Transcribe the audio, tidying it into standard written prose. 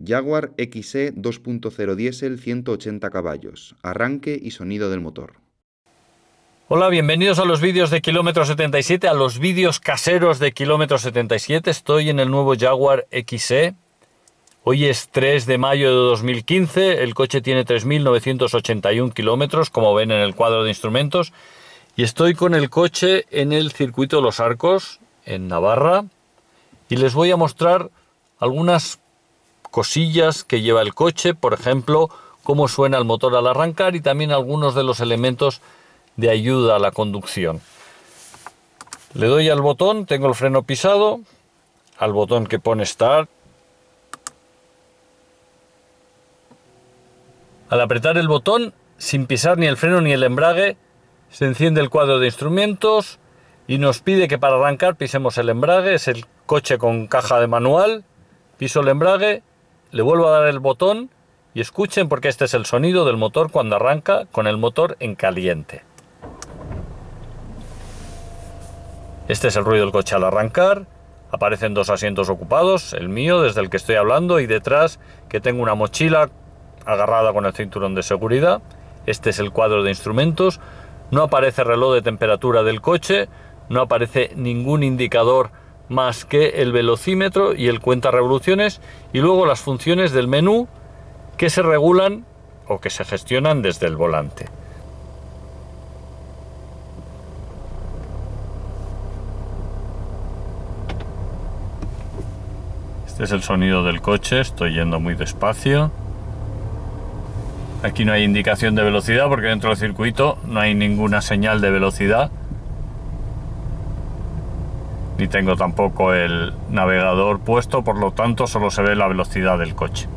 Jaguar XE 2.0 diésel 180 caballos, arranque y sonido del motor. Hola, bienvenidos a los vídeos de Kilómetro 77, a los vídeos caseros de Kilómetro 77. Estoy en el nuevo Jaguar XE. Hoy es 3 de mayo de 2015, el coche tiene 3.981 kilómetros, como ven en el cuadro de instrumentos, y estoy con el coche en el circuito de Los Arcos, en Navarra, y les voy a mostrar algunas cosillas que lleva el coche, por ejemplo, cómo suena el motor al arrancar y también algunos de los elementos de ayuda a la conducción. Le doy al botón, tengo el freno pisado, al botón que pone Start. Al apretar el botón, sin pisar ni el freno ni el embrague, se enciende el cuadro de instrumentos y nos pide que para arrancar pisemos el embrague. Es el coche con caja de manual, piso el embrague, le vuelvo a dar el botón y escuchen porque este es el sonido del motor cuando arranca con el motor en caliente. Este es el ruido del coche al arrancar. Aparecen dos asientos ocupados, el mío desde el que estoy hablando y detrás que tengo una mochila agarrada con el cinturón de seguridad. Este es el cuadro de instrumentos. No aparece reloj de temperatura del coche, no aparece ningún indicador más que el velocímetro y el cuenta revoluciones, y luego las funciones del menú que se regulan o que se gestionan desde el volante. Este es el sonido del coche, estoy yendo muy despacio. Aquí no hay indicación de velocidad porque dentro del circuito no hay ninguna señal de velocidad. Ni tengo tampoco el navegador puesto, por lo tanto solo se ve la velocidad del coche.